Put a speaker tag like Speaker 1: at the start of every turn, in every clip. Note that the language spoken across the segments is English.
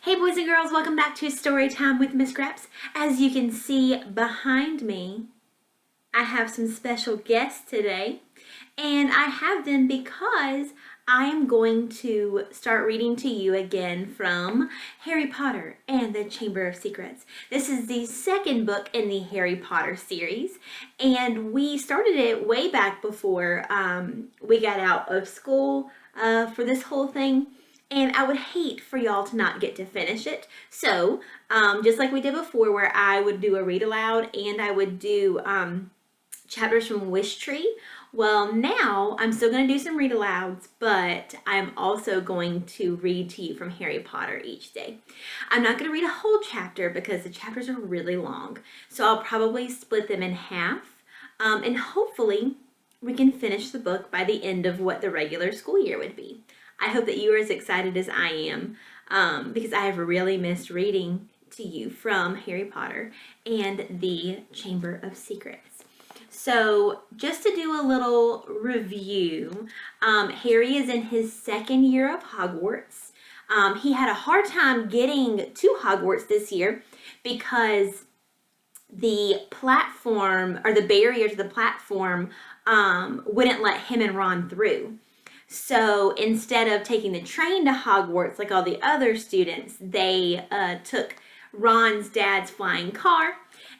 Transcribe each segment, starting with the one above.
Speaker 1: Hey boys and girls, welcome back to Storytime with Miss Greps. As you can see behind me, I have some special guests today, and I have them because I am going to start reading to you again from Harry Potter and the Chamber of Secrets. This is the second book in the Harry Potter series, and we started it way back before we got out of school for this whole thing. And I would hate for y'all to not get to finish it. So, just like we did before, where I would do a read aloud and I would do chapters from Wish Tree. Well, now I'm still going to do some read alouds, but I'm also going to read to you from Harry Potter each day. I'm not going to read a whole chapter because the chapters are really long. So I'll probably split them in half. And hopefully we can finish the book by the end of what the regular school year would be. I hope that you are as excited as I am because I have really missed reading to you from Harry Potter and the Chamber of Secrets. So just to do a little review, Harry is in his second year of Hogwarts. He had a hard time getting to Hogwarts this year because the platform, or the barrier to the platform, wouldn't let him and Ron through. So instead of taking the train to Hogwarts like all the other students, they took Ron's dad's flying car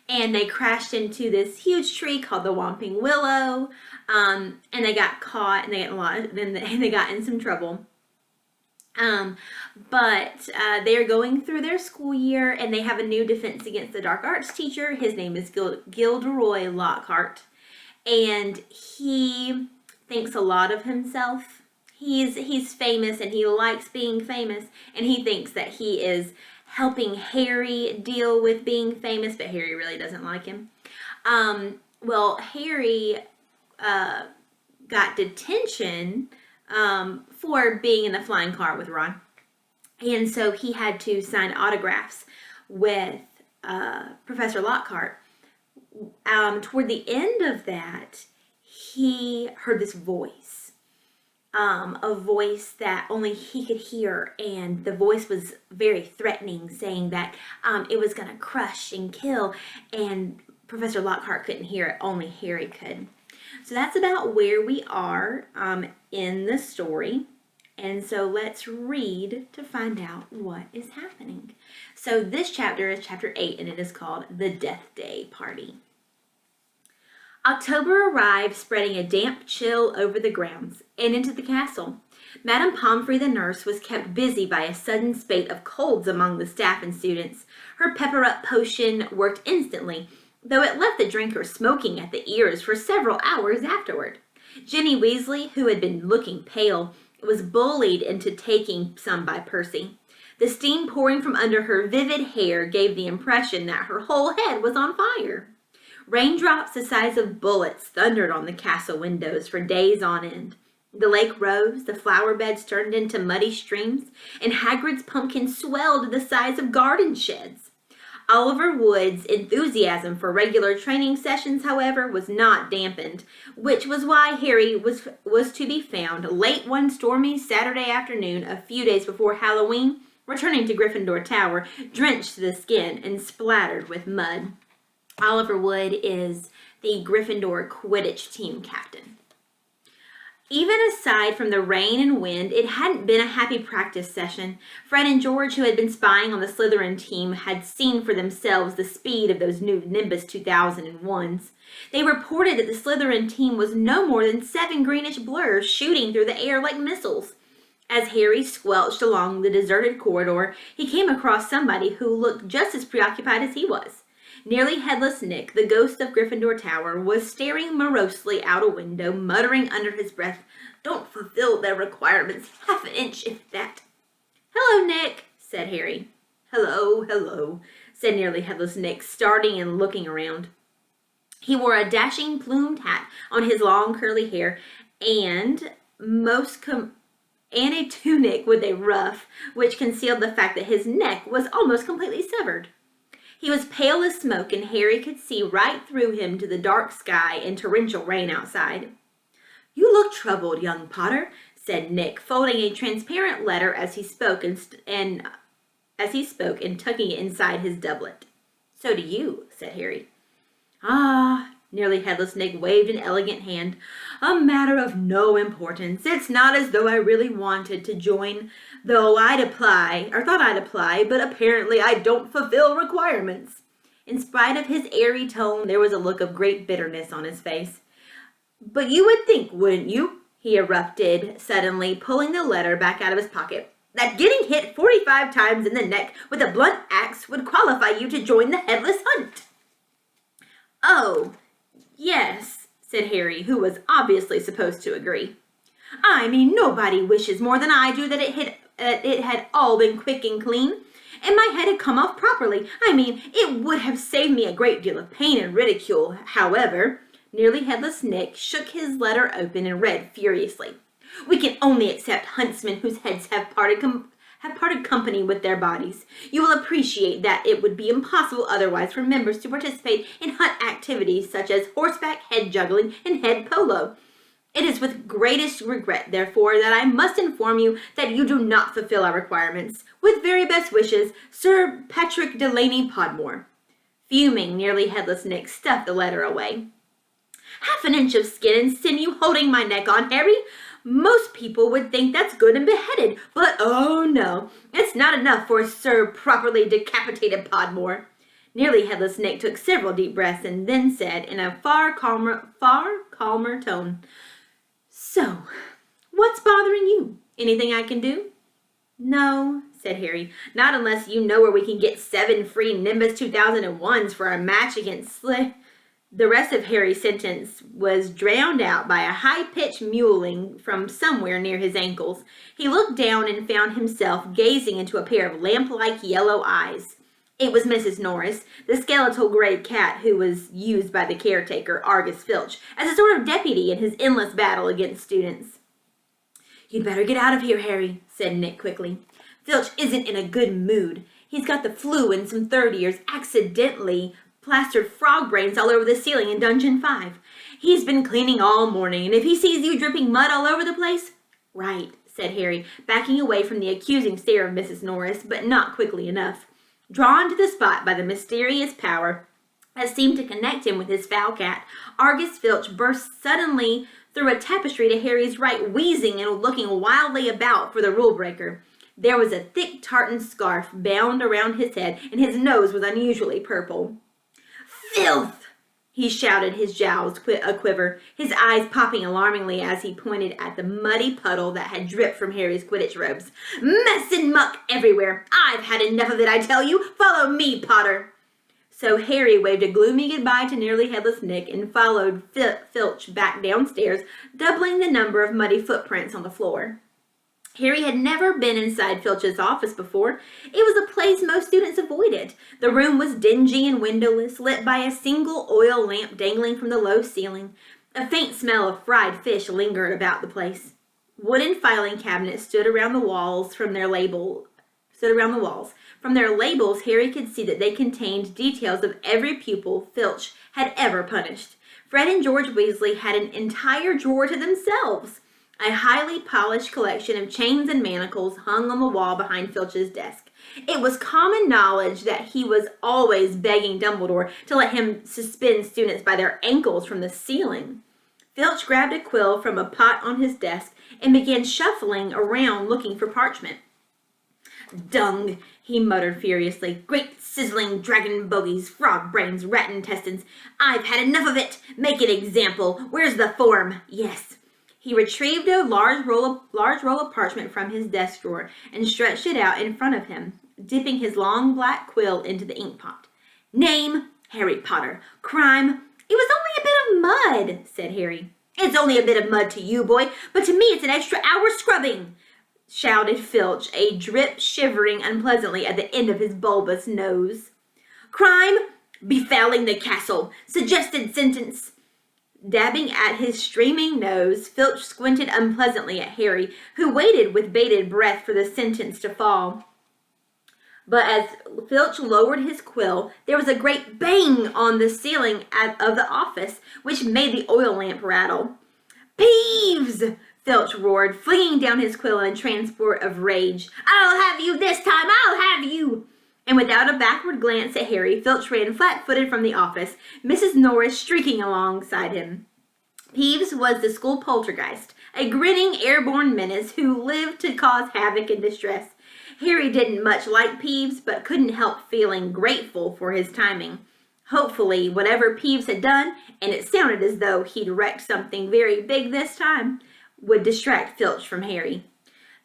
Speaker 1: and they crashed into this huge tree called the Whomping Willow, and they got caught and they got in some trouble. But they're going through their school year and they have a new Defense Against the Dark Arts teacher. His name is Gilderoy Lockhart, and he thinks a lot of himself. He's famous and he likes being famous, and he thinks that he is helping Harry deal with being famous, but Harry really doesn't like him. Well, Harry got detention for being in the flying car with Ron, and so he had to sign autographs with Professor Lockhart. Toward the end of that, he heard this voice. A voice that only he could hear, and the voice was very threatening, saying that it was going to crush and kill, and Professor Lockhart couldn't hear it, only Harry could. So that's about where we are in the story, and so let's read to find out what is happening. So this chapter is chapter 8, and it is called The Death Day Party. October arrived, spreading a damp chill over the grounds and into the castle. Madame Pomfrey, the nurse, was kept busy by a sudden spate of colds among the staff and students. Her pepper-up potion worked instantly, though it left the drinker smoking at the ears for several hours afterward. Ginny Weasley, who had been looking pale, was bullied into taking some by Percy. The steam pouring from under her vivid hair gave the impression that her whole head was on fire. Raindrops the size of bullets thundered on the castle windows for days on end. The lake rose, the flower beds turned into muddy streams, and Hagrid's pumpkin swelled to the size of garden sheds. Oliver Wood's enthusiasm for regular training sessions, however, was not dampened, which was why Harry was to be found late one stormy Saturday afternoon a few days before Halloween, returning to Gryffindor Tower, drenched to the skin and splattered with mud. Oliver Wood is the Gryffindor Quidditch team captain. Even aside from the rain and wind, it hadn't been a happy practice session. Fred and George, who had been spying on the Slytherin team, had seen for themselves the speed of those new Nimbus 2001s. They reported that the Slytherin team was no more than 7 greenish blurs shooting through the air like missiles. As Harry squelched along the deserted corridor, he came across somebody who looked just as preoccupied as he was. Nearly headless Nick, the ghost of Gryffindor Tower, was staring morosely out a window, muttering under his breath, "Don't fulfill their requirements, half an inch if that." "Hello, Nick," said Harry. Hello, said nearly headless Nick, starting and looking around. He wore a dashing plumed hat on his long curly hair and a tunic with a ruff, which concealed the fact that his neck was almost completely severed. He was pale as smoke, and Harry could see right through him to the dark sky and torrential rain outside. "You look troubled, young Potter," said Nick, folding a transparent letter as he spoke and as he spoke and tucking it inside his doublet. "So do you," said Harry. "Ah," Nearly Headless Nick waved an elegant hand. "A matter of no importance. It's not as though I really wanted to join, though thought I'd apply, but apparently I don't fulfill requirements." In spite of his airy tone, there was a look of great bitterness on his face. "But you would think, wouldn't you," he erupted suddenly, pulling the letter back out of his pocket, "that getting hit 45 times in the neck with a blunt axe would qualify you to join the Headless Hunt?" "Oh, yes," said Harry, who was obviously supposed to agree. "I mean, nobody wishes more than I do that it had all been quick and clean, and my head had come off properly. I mean, it would have saved me a great deal of pain and ridicule. However," Nearly Headless Nick shook his letter open and read furiously, "we can only accept huntsmen whose heads have parted company with their bodies. You will appreciate that it would be impossible otherwise for members to participate in hunt activities such as horseback head juggling and head polo. It is with greatest regret, therefore, that I must inform you that you do not fulfill our requirements. With very best wishes, Sir Patrick Delaney Podmore." Fuming, Nearly Headless Nick stuffed the letter away. "Half an inch of skin and sinew holding my neck on, Harry? Most people would think that's good and beheaded, but oh no, it's not enough for Sir Properly Decapitated Podmore." Nearly Headless Nick took several deep breaths and then said in a far calmer tone, "So, what's bothering you? Anything I can do?" "No," said Harry, "not unless you know where we can get 7 free Nimbus 2001s for our match against The rest of Harry's sentence was drowned out by a high-pitched mewling from somewhere near his ankles. He looked down and found himself gazing into a pair of lamp-like yellow eyes. It was Mrs. Norris, the skeletal gray cat who was used by the caretaker, Argus Filch, as a sort of deputy in his endless battle against students. "You'd better get out of here, Harry," said Nick quickly. "Filch isn't in a good mood. He's got the flu and some third years accidentally plastered frog brains all over the ceiling in Dungeon 5. He's been cleaning all morning, and if he sees you dripping mud all over the place—" "Right," said Harry, backing away from the accusing stare of Mrs. Norris, but not quickly enough. Drawn to the spot by the mysterious power that seemed to connect him with his foul cat, Argus Filch burst suddenly through a tapestry to Harry's right, wheezing and looking wildly about for the rule breaker. There was a thick tartan scarf bound around his head, and his nose was unusually purple. "Filth!" he shouted, his jowls a-quiver, his eyes popping alarmingly as he pointed at the muddy puddle that had dripped from Harry's Quidditch robes. "Mess and muck everywhere! I've had enough of it, I tell you! Follow me, Potter!" So Harry waved a gloomy goodbye to Nearly Headless Nick and followed Filch back downstairs, doubling the number of muddy footprints on the floor. Harry had never been inside Filch's office before. It was a place most students avoided. The room was dingy and windowless, lit by a single oil lamp dangling from the low ceiling. A faint smell of fried fish lingered about the place. Wooden filing cabinets stood around the walls. From their labels, Harry could see that they contained details of every pupil Filch had ever punished. Fred and George Weasley had an entire drawer to themselves. A highly polished collection of chains and manacles hung on the wall behind Filch's desk. It was common knowledge that he was always begging Dumbledore to let him suspend students by their ankles from the ceiling. Filch grabbed a quill from a pot on his desk and began shuffling around looking for parchment. "Dung," he muttered furiously. "Great sizzling dragon bogies, frog brains, rat intestines. I've had enough of it. Make an example. Where's the form? Yes." He retrieved a large roll of parchment from his desk drawer and stretched it out in front of him, dipping his long black quill into the ink pot. "Name, Harry Potter. Crime—" "It was only a bit of mud," said Harry. "It's only a bit of mud to you, boy, but to me it's an extra hour scrubbing," shouted Filch, a drip shivering unpleasantly at the end of his bulbous nose. "Crime, befouling the castle. Suggested sentence." Dabbing at his streaming nose, Filch squinted unpleasantly at Harry, who waited with bated breath for the sentence to fall. But as Filch lowered his quill, there was a great bang on the ceiling of the office, which made the oil lamp rattle. "Peeves!" Filch roared, flinging down his quill in a transport of rage. "I'll have you this time! I'll have you! And without a backward glance at Harry, Filch ran flat-footed from the office, Mrs. Norris streaking alongside him. Peeves was the school poltergeist, a grinning airborne menace who lived to cause havoc and distress. Harry didn't much like Peeves, but couldn't help feeling grateful for his timing. Hopefully, whatever Peeves had done, and it sounded as though he'd wrecked something very big this time, would distract Filch from Harry.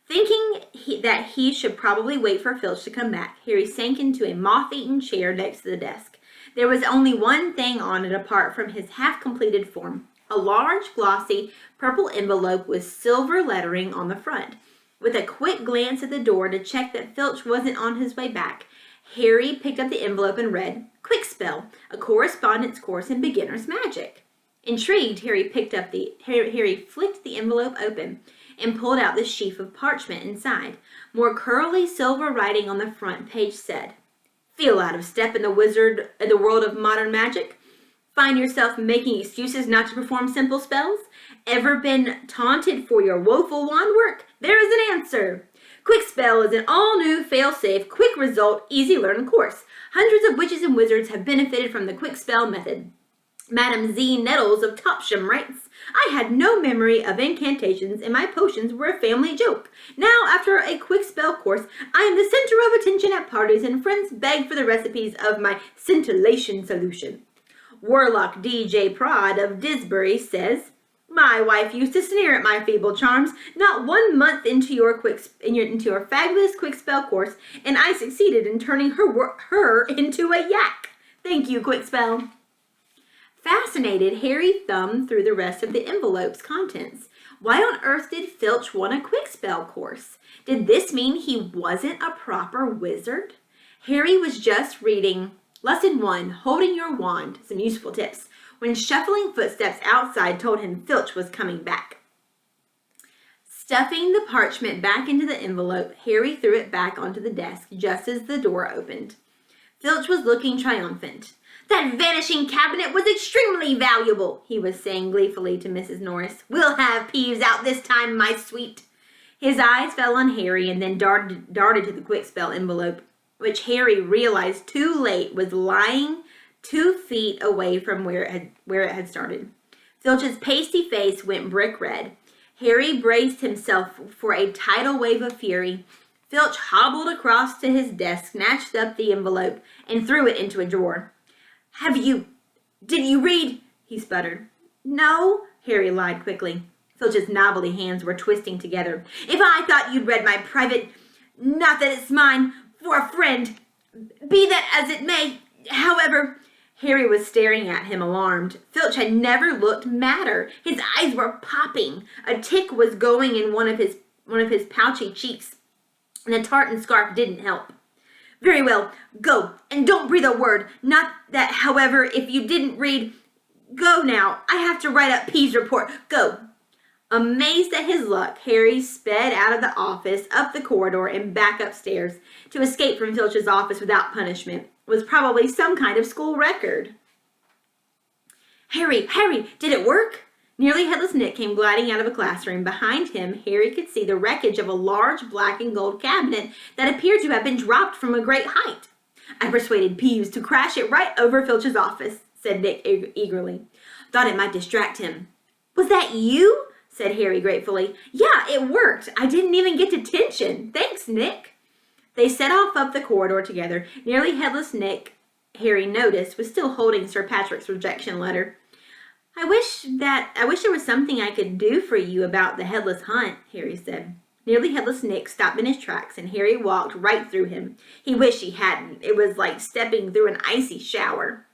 Speaker 1: Thinking that he should probably wait for Filch to come back, Harry sank into a moth-eaten chair next to the desk. There was only one thing on it apart from his half-completed form, a large, glossy, purple envelope with silver lettering on the front. With a quick glance at the door to check that Filch wasn't on his way back, Harry picked up the envelope and read, "Quick Spell, a correspondence course in beginner's magic." Intrigued, Harry flicked the envelope open and pulled out the sheaf of parchment inside. More curly silver writing on the front page said, "Feel out of step in the world of modern magic? Find yourself making excuses not to perform simple spells? Ever been taunted for your woeful wand work? There is an answer. Quick Spell is an all-new, fail-safe, quick result, easy learn course. Hundreds of witches and wizards have benefited from the Quick Spell method. Madam Z. Nettles of Topsham writes, I had no memory of incantations and my potions were a family joke. Now, after a quick spell course, I am the center of attention at parties and friends beg for the recipes of my scintillation solution. Warlock D.J. Prod of Disbury says, my wife used to sneer at my feeble charms not 1 month into your fabulous quick spell course, and I succeeded in turning her into a yak. Thank you, Quick Spell. Fascinated, Harry thumbed through the rest of the envelope's contents. Why on earth did Filch want a quick spell course? Did this mean he wasn't a proper wizard? Harry was just reading Lesson 1, Holding Your Wand, some useful tips, when shuffling footsteps outside told him Filch was coming back. Stuffing the parchment back into the envelope, Harry threw it back onto the desk just as the door opened. Filch was looking triumphant. That vanishing cabinet was extremely valuable, he was saying gleefully to Mrs. Norris. We'll have Peeves out this time, my sweet. His eyes fell on Harry and then darted to the quick spell envelope, which Harry realized too late was lying 2 feet away from where it had started. Filch's pasty face went brick red. Harry braced himself for a tidal wave of fury. Filch hobbled across to his desk, snatched up the envelope, and threw it into a drawer. Did you read? He sputtered. No, Harry lied quickly. Filch's knobbly hands were twisting together. If I thought you'd read my private, not that it's mine, for a friend, be that as it may, however, Harry was staring at him, alarmed. Filch had never looked madder. His eyes were popping. A tick was going in one of his pouchy cheeks, and a tartan scarf didn't help. Very well, go, and don't breathe a word. Not that, however, if you didn't read, go now. I have to write up Peeves' report. Go. Amazed at his luck, Harry sped out of the office, up the corridor, and back upstairs. To escape from Filch's office without punishment was probably some kind of school record. Harry, did it work? Nearly Headless Nick came gliding out of a classroom. Behind him, Harry could see the wreckage of a large black and gold cabinet that appeared to have been dropped from a great height. I persuaded Peeves to crash it right over Filch's office, said Nick eagerly. Thought it might distract him. Was that you? Said Harry gratefully. Yeah, it worked. I didn't even get detention. Thanks, Nick. They set off up the corridor together. Nearly Headless Nick, Harry noticed, was still holding Sir Patrick's rejection letter. I wish there was something I could do for you about the Headless Hunt, Harry said. Nearly Headless Nick stopped in his tracks, and Harry walked right through him. He wished he hadn't. It was like stepping through an icy shower.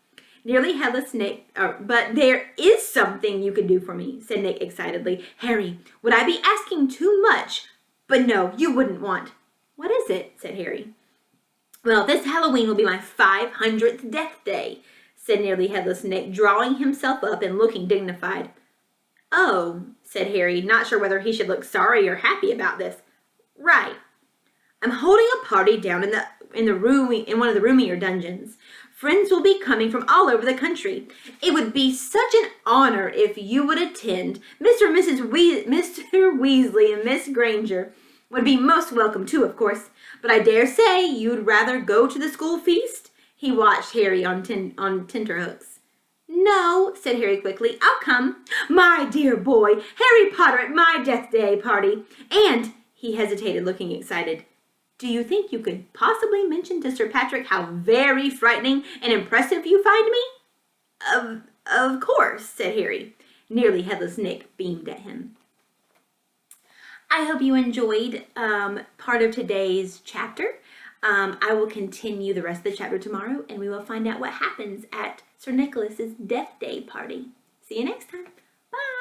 Speaker 1: Nearly Headless Nick, but there is something you can do for me, said Nick excitedly. Harry, would I be asking too much? But no, you wouldn't want. What is it? Said Harry. Well, this Halloween will be my 500th death day, said Nearly Headless Nick, drawing himself up and looking dignified. Oh, said Harry, not sure whether he should look sorry or happy about this. Right. I'm holding a party down in one of the roomier dungeons. Friends will be coming from all over the country. It would be such an honor if you would attend. Mr. Weasley and Miss Granger Would be most welcome too, of course, but I dare say you'd rather go to the school feast? He watched Harry on tenterhooks. No, said Harry quickly. I'll come. My dear boy, Harry Potter at my death day party. And, he hesitated, looking excited, do you think you could possibly mention to Sir Patrick how very frightening and impressive you find me? Of course, said Harry. Nearly Headless Nick beamed at him. I hope you enjoyed part of today's chapter. I will continue the rest of the chapter tomorrow, and we will find out what happens at Sir Nicholas's death day party. See you next time. Bye!